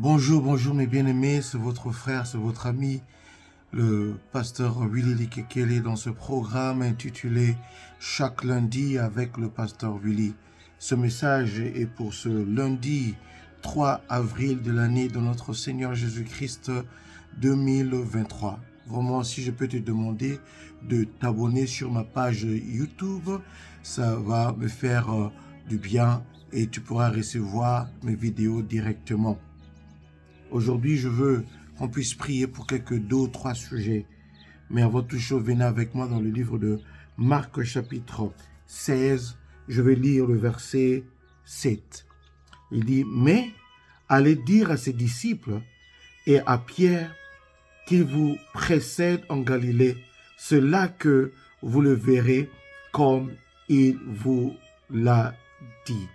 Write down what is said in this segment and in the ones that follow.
Bonjour, bonjour mes bien-aimés, c'est votre frère, c'est votre ami, le pasteur Willy Likekele dans ce programme intitulé Chaque lundi avec le pasteur Willy. Ce message est pour ce lundi 3 avril de l'année de notre Seigneur Jésus-Christ 2023. Vraiment, si je peux te demander de t'abonner sur ma page YouTube, ça va me faire du bien et tu pourras recevoir mes vidéos directement. Aujourd'hui, je veux qu'on puisse prier pour quelques 2 ou 3 sujets. Mais avant toute chose, venez avec moi dans le livre de Marc chapitre 16. Je vais lire le verset 7. Il dit, « Mais allez dire à ses disciples et à Pierre qu'il vous précède en Galilée, c'est là que vous le verrez comme il vous l'a dit. »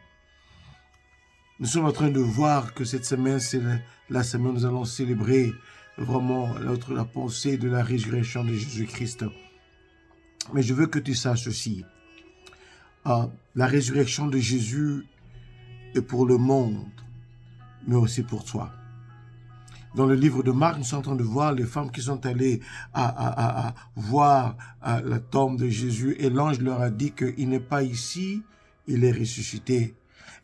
Nous sommes en train de voir que cette semaine, c'est la semaine où nous allons célébrer vraiment la pensée de la résurrection de Jésus-Christ. Mais je veux que tu saches ceci. La résurrection de Jésus est pour le monde, mais aussi pour toi. Dans le livre de Marc, nous sommes en train de voir les femmes qui sont allées à voir la tombe de Jésus et l'ange leur a dit qu'il n'est pas ici, il est ressuscité.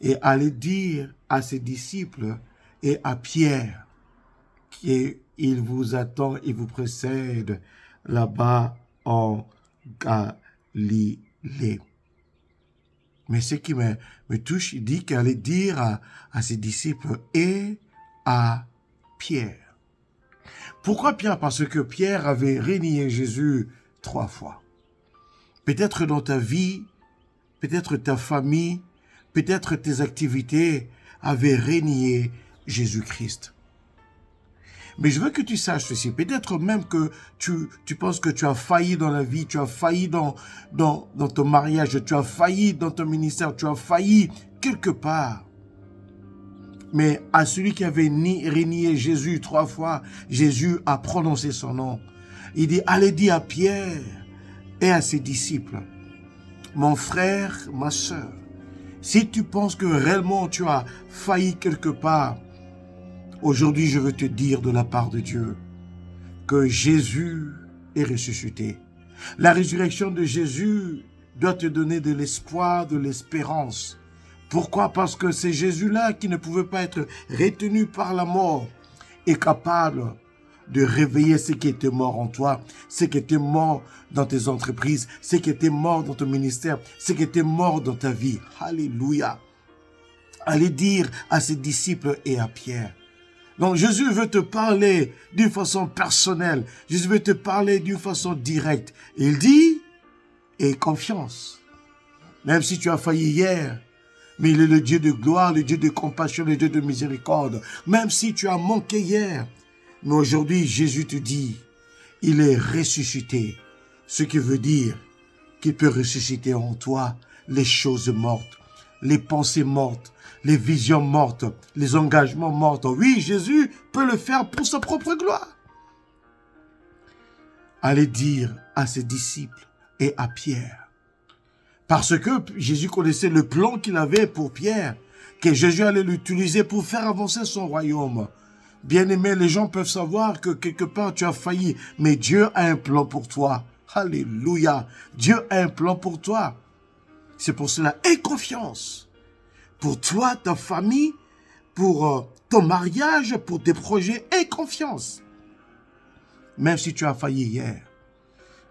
Et allez dire à ses disciples et à Pierre qu'il vous attend, il vous précède là-bas en Galilée. Mais ce qui me touche, il dit qu'allez dire à ses disciples et à Pierre. Pourquoi Pierre? Parce que Pierre avait renié Jésus 3 fois. Peut-être dans ta vie, peut-être ta famille, peut-être tes activités avaient renié Jésus-Christ. Mais je veux que tu saches ceci. Peut-être même que tu penses que tu as failli dans la vie, tu as failli dans ton mariage, tu as failli dans ton ministère, tu as failli quelque part. Mais à celui qui avait renié Jésus 3 fois, Jésus a prononcé son nom. Il dit, allez dire à Pierre et à ses disciples, mon frère, ma sœur, si tu penses que réellement tu as failli quelque part, aujourd'hui je veux te dire de la part de Dieu que Jésus est ressuscité. La résurrection de Jésus doit te donner de l'espoir, de l'espérance. Pourquoi? Parce que c'est Jésus-là qui ne pouvait pas être retenu par la mort est capable de réveiller ce qui était mort en toi, ce qui était mort dans tes entreprises, ce qui était mort dans ton ministère, ce qui était mort dans ta vie. Alléluia. Allez dire à ses disciples et à Pierre. Donc Jésus veut te parler d'une façon personnelle. Jésus veut te parler d'une façon directe. Il dit, aie confiance. Même si tu as failli hier, mais il est le Dieu de gloire, le Dieu de compassion, le Dieu de miséricorde. Même si tu as manqué hier, mais aujourd'hui, Jésus te dit, il est ressuscité. Ce qui veut dire qu'il peut ressusciter en toi les choses mortes, les pensées mortes, les visions mortes, les engagements morts. Oui, Jésus peut le faire pour sa propre gloire. Allez dire à ses disciples et à Pierre. Parce que Jésus connaissait le plan qu'il avait pour Pierre, que Jésus allait l'utiliser pour faire avancer son royaume. Bien-aimé, les gens peuvent savoir que quelque part tu as failli, mais Dieu a un plan pour toi. Alléluia. Dieu a un plan pour toi. C'est pour cela, aie confiance. Pour toi, ta famille, pour ton mariage, pour tes projets, aie confiance. Même si tu as failli hier,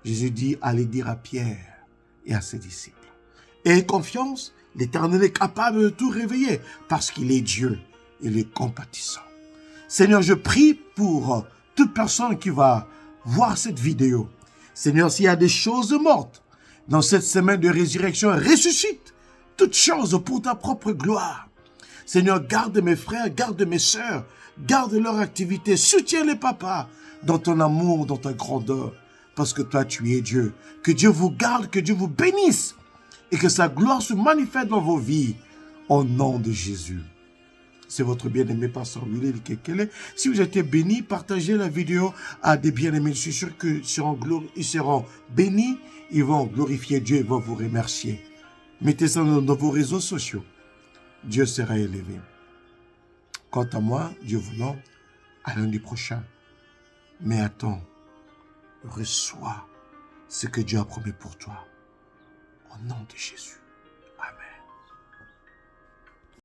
Jésus dit, allez dire à Pierre et à ses disciples. Aie confiance, l'Éternel est capable de tout réveiller parce qu'il est Dieu, il est compatissant. Seigneur, je prie pour toute personne qui va voir cette vidéo. Seigneur, s'il y a des choses mortes dans cette semaine de résurrection, ressuscite toutes choses pour ta propre gloire. Seigneur, garde mes frères, garde mes sœurs, garde leur activité, soutiens les papas dans ton amour, dans ta grandeur, parce que toi, tu es Dieu. Que Dieu vous garde, que Dieu vous bénisse et que sa gloire se manifeste dans vos vies au nom de Jésus. C'est votre bien-aimé pasteur Willy Likekele. Si vous êtes béni, partagez la vidéo à des bien-aimés. Je suis sûr qu'ils seront bénis. Ils vont glorifier Dieu, ils vont vous remercier. Mettez ça dans vos réseaux sociaux. Dieu sera élevé. Quant à moi, Dieu voulant, à lundi prochain. Mais attends, reçois ce que Dieu a promis pour toi. Au nom de Jésus. Amen.